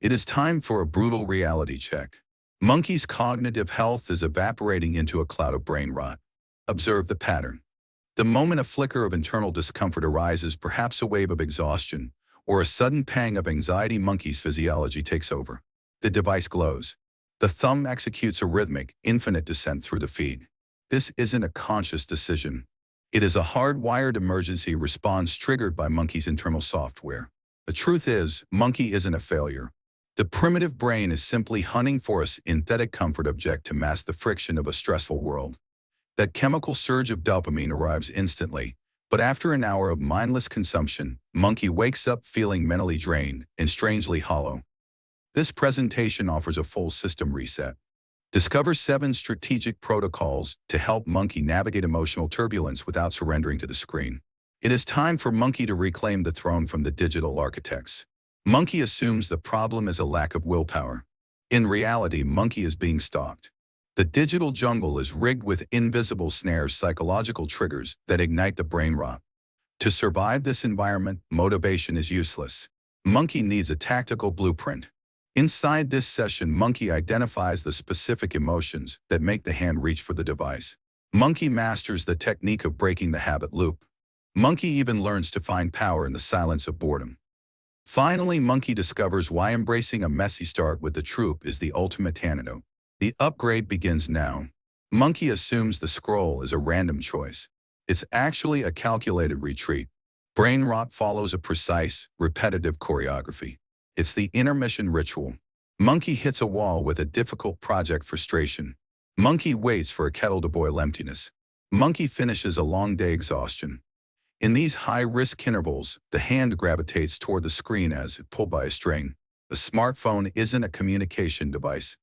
It is time for a brutal reality check. Monkey's cognitive health is evaporating into a cloud of brain rot. Observe the pattern. The moment a flicker of internal discomfort arises, perhaps a wave of exhaustion, or a sudden pang of anxiety, monkey's physiology takes over. The device glows. The thumb executes a rhythmic, infinite descent through the feed. This isn't a conscious decision. It is a hardwired emergency response triggered by monkey's internal software. The truth is, monkey isn't a failure. The primitive brain is simply hunting for a synthetic comfort object to mask the friction of a stressful world. That chemical surge of dopamine arrives instantly, but after an hour of mindless consumption, monkey wakes up feeling mentally drained and strangely hollow. This presentation offers a full system reset. Discover 7 strategic protocols to help monkey navigate emotional turbulence without surrendering to the screen. It is time for monkey to reclaim the throne from the digital architects. Monkey assumes the problem is a lack of willpower. In reality, monkey is being stalked. The digital jungle is rigged with invisible snares, psychological triggers that ignite the brain rot. To survive this environment, motivation is useless. Monkey needs a tactical blueprint. Inside this session, monkey identifies the specific emotions that make the hand reach for the device. Monkey masters the technique of breaking the habit loop. Monkey even learns to find power in the silence of boredom. Finally, monkey discovers why embracing a messy start with the troop is the ultimate antidote. The upgrade begins now. Monkey assumes the scroll is a random choice. It's actually a calculated retreat. Brain rot follows a precise, repetitive choreography. It's the intermission ritual. Monkey hits a wall with a difficult project frustration. Monkey waits for a kettle to boil emptiness. Monkey finishes a long day exhaustion. In these high-risk intervals, the hand gravitates toward the screen as if pulled by a string. The smartphone isn't a communication device.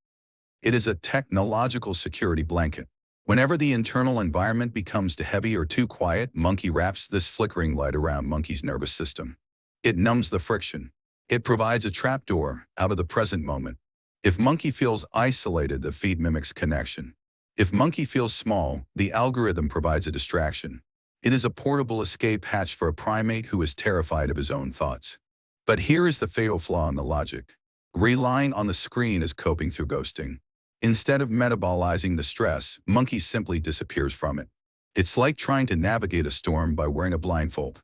It is a technological security blanket. Whenever the internal environment becomes too heavy or too quiet, monkey wraps this flickering light around monkey's nervous system. It numbs the friction. It provides a trapdoor out of the present moment. If monkey feels isolated, the feed mimics connection. If monkey feels small, the algorithm provides a distraction. It is a portable escape hatch for a primate who is terrified of his own thoughts. But here is the fatal flaw in the logic. Relying on the screen is coping through ghosting. Instead of metabolizing the stress, monkey simply disappears from it. It's like trying to navigate a storm by wearing a blindfold.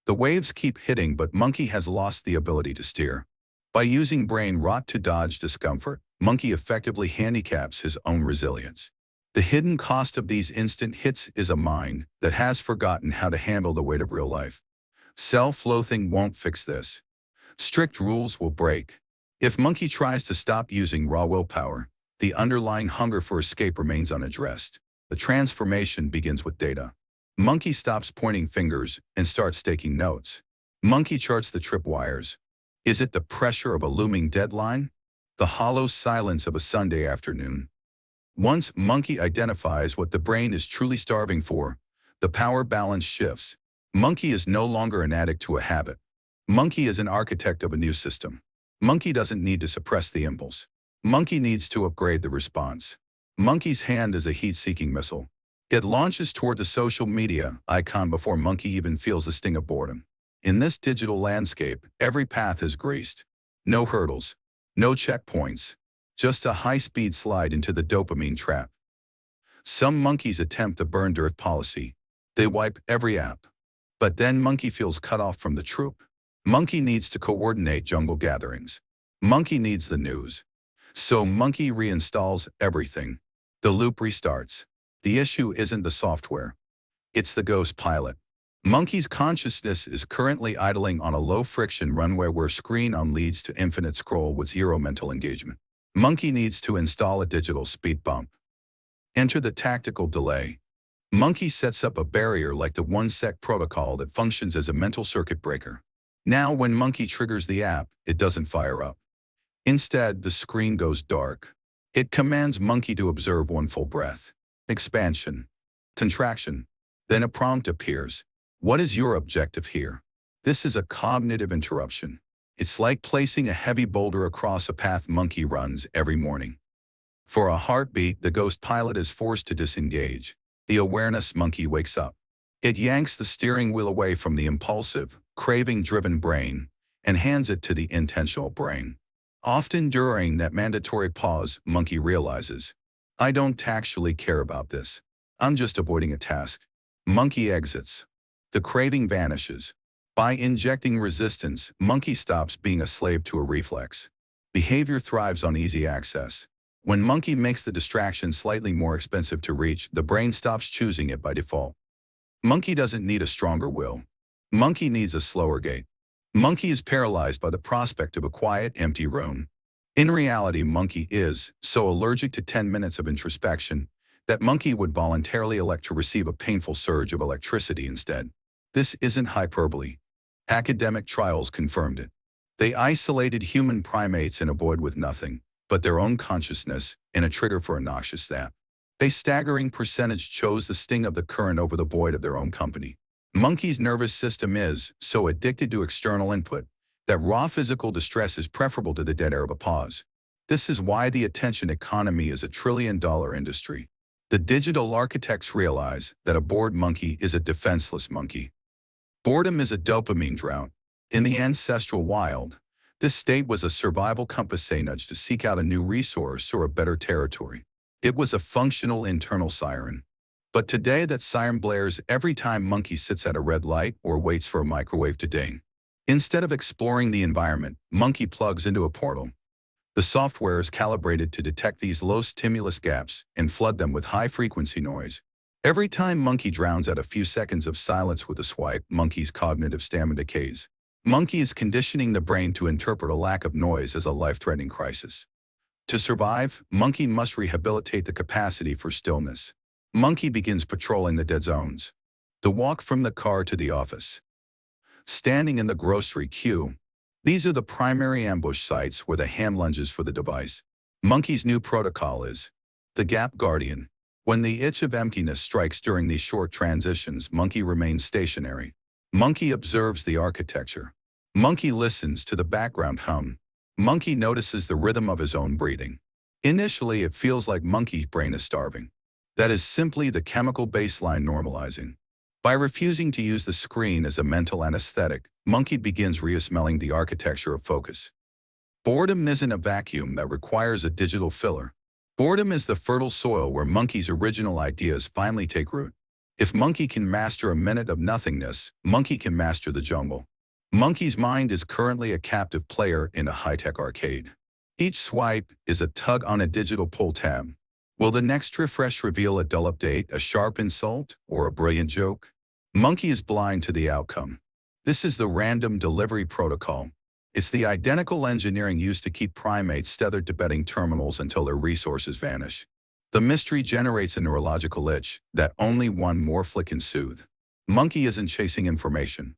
The waves keep hitting, but monkey has lost the ability to steer. By using brain rot to dodge discomfort, monkey effectively handicaps his own resilience. The hidden cost of these instant hits is a mind that has forgotten how to handle the weight of real life. Self-loathing won't fix this. Strict rules will break. If monkey tries to stop using raw willpower, the underlying hunger for escape remains unaddressed. The transformation begins with data. Monkey stops pointing fingers and starts taking notes. Monkey charts the tripwires. Is it the pressure of a looming deadline? The hollow silence of a Sunday afternoon? Once monkey identifies what the brain is truly starving for, the power balance shifts. Monkey is no longer an addict to a habit. Monkey is an architect of a new system. Monkey doesn't need to suppress the impulse. Monkey needs to upgrade the response. Monkey's hand is a heat-seeking missile. It launches toward the social media icon before monkey even feels the sting of boredom. In this digital landscape, every path is greased. No hurdles, no checkpoints, just a high-speed slide into the dopamine trap. Some monkeys attempt the burned earth policy. They wipe every app. But then monkey feels cut off from the troop. Monkey needs to coordinate jungle gatherings. Monkey needs the news. So monkey reinstalls everything. The loop restarts. The issue isn't the software. It's the ghost pilot. Monkey's consciousness is currently idling on a low-friction runway where screen on leads to infinite scroll with zero mental engagement. Monkey needs to install a digital speed bump. Enter the tactical delay. Monkey sets up a barrier like the 1-sec protocol that functions as a mental circuit breaker. Now when monkey triggers the app, it doesn't fire up. Instead, the screen goes dark. It commands monkey to observe one full breath. Expansion. Contraction. Then a prompt appears. What is your objective here? This is a cognitive interruption. It's like placing a heavy boulder across a path monkey runs every morning. For a heartbeat, the ghost pilot is forced to disengage. The awareness monkey wakes up. It yanks the steering wheel away from the impulsive, craving-driven brain and hands it to the intentional brain. Often during that mandatory pause, monkey realizes, I don't actually care about this. I'm just avoiding a task. Monkey exits. The craving vanishes. By injecting resistance, monkey stops being a slave to a reflex. Behavior thrives on easy access. When monkey makes the distraction slightly more expensive to reach, the brain stops choosing it by default. Monkey doesn't need a stronger will. Monkey needs a slower gait. Monkey is paralyzed by the prospect of a quiet, empty room. In reality, monkey is so allergic to 10 minutes of introspection that monkey would voluntarily elect to receive a painful surge of electricity instead. This isn't hyperbole. Academic trials confirmed it. They isolated human primates in a void with nothing but their own consciousness and a trigger for a noxious zap. A staggering percentage chose the sting of the current over the void of their own company. Monkey's nervous system is so addicted to external input that raw physical distress is preferable to the dead air of a pause. This is why the attention economy is a trillion-dollar industry. The digital architects realize that a bored monkey is a defenseless monkey. Boredom is a dopamine drought. In the ancestral wild, this state was a survival compass, a nudge to seek out a new resource or a better territory. It was a functional internal siren. But today that siren blares every time monkey sits at a red light or waits for a microwave to ding. Instead of exploring the environment, monkey plugs into a portal. The software is calibrated to detect these low stimulus gaps and flood them with high-frequency noise. Every time monkey drowns out a few seconds of silence with a swipe, monkey's cognitive stamina decays. Monkey is conditioning the brain to interpret a lack of noise as a life-threatening crisis. To survive, monkey must rehabilitate the capacity for stillness. Monkey begins patrolling the dead zones. The walk from the car to the office. Standing in the grocery queue. These are the primary ambush sites where the hand lunges for the device. Monkey's new protocol is the gap guardian. When the itch of emptiness strikes during these short transitions, monkey remains stationary. Monkey observes the architecture. Monkey listens to the background hum. Monkey notices the rhythm of his own breathing. Initially, it feels like monkey's brain is starving. That is simply the chemical baseline normalizing. By refusing to use the screen as a mental anesthetic, monkey begins reassembling the architecture of focus. Boredom isn't a vacuum that requires a digital filler. Boredom is the fertile soil where monkey's original ideas finally take root. If monkey can master a minute of nothingness, monkey can master the jungle. Monkey's mind is currently a captive player in a high-tech arcade. Each swipe is a tug on a digital pull tab. Will the next refresh reveal a dull update, a sharp insult, or a brilliant joke? Monkey is blind to the outcome. This is the random delivery protocol. It's the identical engineering used to keep primates tethered to betting terminals until their resources vanish. The mystery generates a neurological itch that only one more flick can soothe. Monkey isn't chasing information.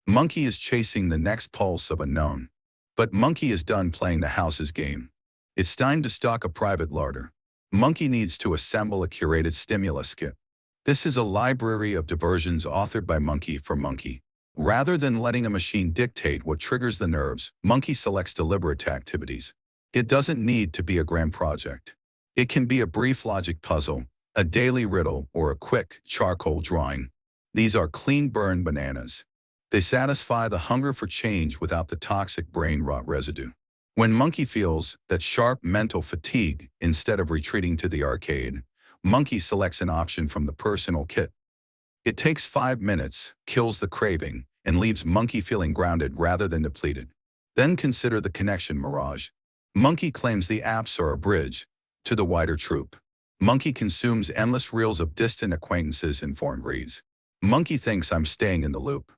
Monkey is chasing the next pulse of a known. But monkey is done playing the house's game. It's time to stock a private larder. Monkey needs to assemble a curated stimulus kit. This is a library of diversions authored by monkey for monkey. Rather than letting a machine dictate what triggers the nerves, monkey selects deliberate activities. It doesn't need to be a grand project. It can be a brief logic puzzle, a daily riddle, or a quick charcoal drawing. These are clean burned bananas. They satisfy the hunger for change without the toxic brain rot residue. When monkey feels that sharp mental fatigue, instead of retreating to the arcade, monkey selects an option from the personal kit. It takes 5 minutes, kills the craving, and leaves monkey feeling grounded rather than depleted. Then consider the connection Mirage. Monkey claims the apps are a bridge to the wider troop. Monkey consumes endless reels of distant acquaintances and foreign reads. Monkey thinks I'm staying in the loop.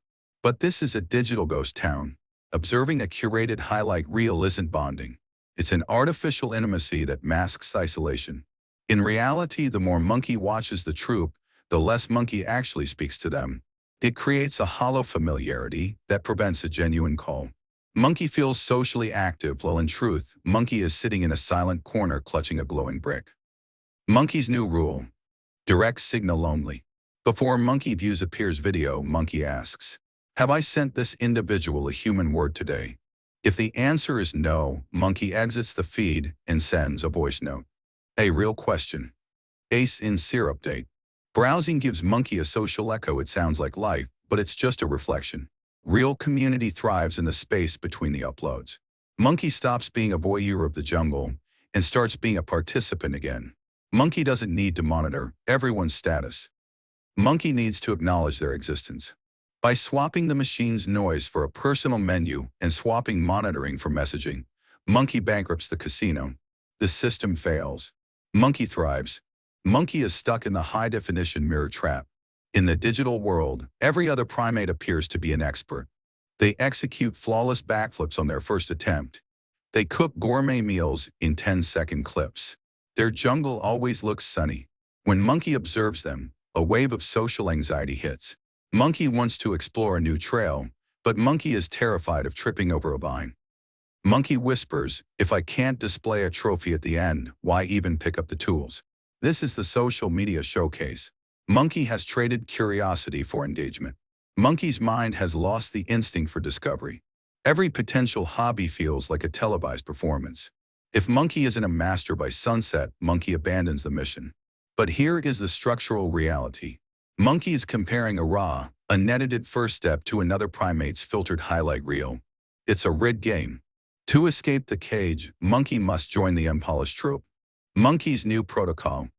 But this is a digital ghost town. Observing a curated highlight reel isn't bonding. It's an artificial intimacy that masks isolation. In reality, the more monkey watches the troop, the less monkey actually speaks to them. It creates a hollow familiarity that prevents a genuine call. Monkey feels socially active while in truth, monkey is sitting in a silent corner clutching a glowing brick. Monkey's new rule. Direct signal only. Before monkey views a peer's video, monkey asks, have I sent this individual a human word today? If the answer is no, monkey exits the feed and sends a voice note. A real question. Ace in Sear update. Browsing gives monkey a social echo. It sounds like life, but it's just a reflection. Real community thrives in the space between the uploads. Monkey stops being a voyeur of the jungle and starts being a participant again. Monkey doesn't need to monitor everyone's status. Monkey needs to acknowledge their existence. By swapping the machine's noise for a personal menu and swapping monitoring for messaging, Monkey bankrupts the casino. The system fails. Monkey thrives. Monkey is stuck in the high-definition mirror trap. In the digital world, every other primate appears to be an expert. They execute flawless backflips on their first attempt. They cook gourmet meals in 10-second clips. Their jungle always looks sunny. When Monkey observes them, a wave of social anxiety hits. Monkey wants to explore a new trail, but Monkey is terrified of tripping over a vine. Monkey whispers, "If I can't display a trophy at the end, why even pick up the tools?" This is the social media showcase. Monkey has traded curiosity for engagement. Monkey's mind has lost the instinct for discovery. Every potential hobby feels like a televised performance. If Monkey isn't a master by sunset, Monkey abandons the mission. But here is the structural reality. Monkey is comparing a raw, unedited first step to another primate's filtered highlight reel. It's a rigged game. To escape the cage, Monkey must join the unpolished troop. Monkey's new protocol.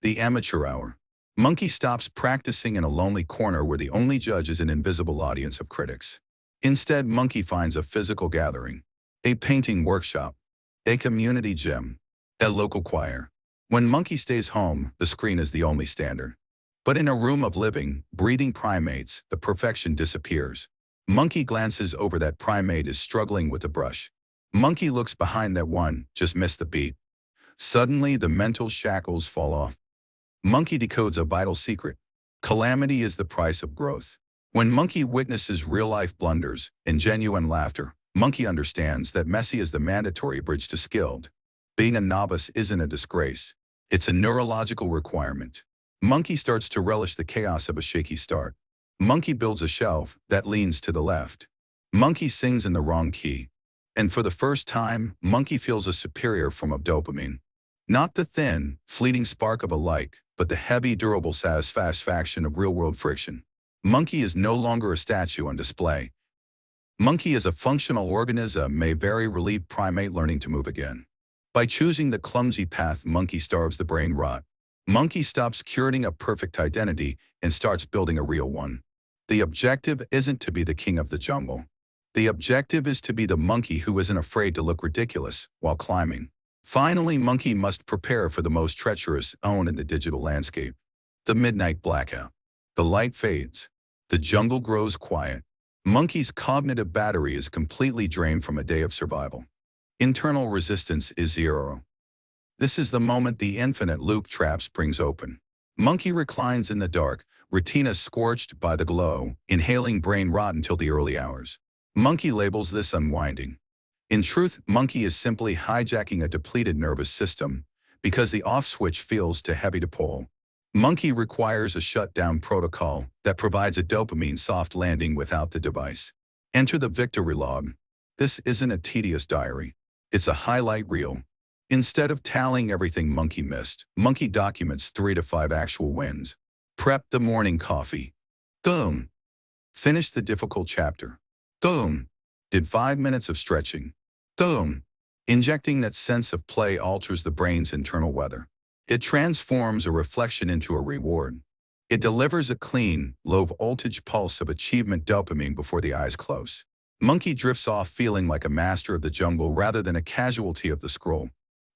The amateur hour. Monkey stops practicing in a lonely corner where the only judge is an invisible audience of critics. Instead, Monkey finds a physical gathering, a painting workshop, a community gym, a local choir. When Monkey stays home, the screen is the only standard. But in a room of living, breathing primates, the perfection disappears. Monkey glances over that primate is struggling with a brush. Monkey looks behind that one, just missed the beat. Suddenly, the mental shackles fall off. Monkey decodes a vital secret. Calamity is the price of growth. When Monkey witnesses real-life blunders and genuine laughter, Monkey understands that messy is the mandatory bridge to skilled. Being a novice isn't a disgrace. It's a neurological requirement. Monkey starts to relish the chaos of a shaky start. Monkey builds a shelf that leans to the left. Monkey sings in the wrong key. And for the first time, Monkey feels a superior form of dopamine. Not the thin, fleeting spark of a like, but the heavy, durable satisfaction of real-world friction. Monkey is no longer a statue on display. Monkey is a functional organism, a very relieved primate learning to move again. By choosing the clumsy path, Monkey starves the brain rot. Monkey stops curating a perfect identity and starts building a real one. The objective isn't to be the king of the jungle. The objective is to be the monkey who isn't afraid to look ridiculous while climbing. Finally, Monkey must prepare for the most treacherous zone in the digital landscape. The midnight blackout. The light fades. The jungle grows quiet. Monkey's cognitive battery is completely drained from a day of survival. Internal resistance is zero. This is the moment the infinite loop trap springs open. Monkey reclines in the dark, retina scorched by the glow, inhaling brain rot until the early hours. Monkey labels this unwinding. In truth, Monkey is simply hijacking a depleted nervous system because the off switch feels too heavy to pull. Monkey requires a shutdown protocol that provides a dopamine soft landing without the device. Enter the victory log. This isn't a tedious diary. It's a highlight reel. Instead of tallying everything Monkey missed, Monkey documents 3 to 5 actual wins. Prep the morning coffee. Boom. Finish the difficult chapter. Boom. Did 5 minutes of stretching. Boom. Injecting that sense of play alters the brain's internal weather. It transforms a reflection into a reward. It delivers a clean, low-voltage pulse of achievement dopamine before the eyes close. Monkey drifts off feeling like a master of the jungle rather than a casualty of the scroll.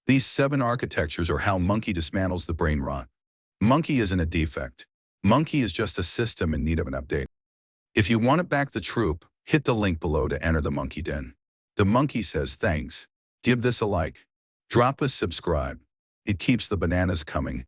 These 7 architectures are how Monkey dismantles the brain rot. Monkey isn't a defect. Monkey is just a system in need of an update. If you want to back the troop, hit the link below to enter the Monkey Den. The Monkey says thanks. Give this a like. Drop a subscribe. It keeps the bananas coming.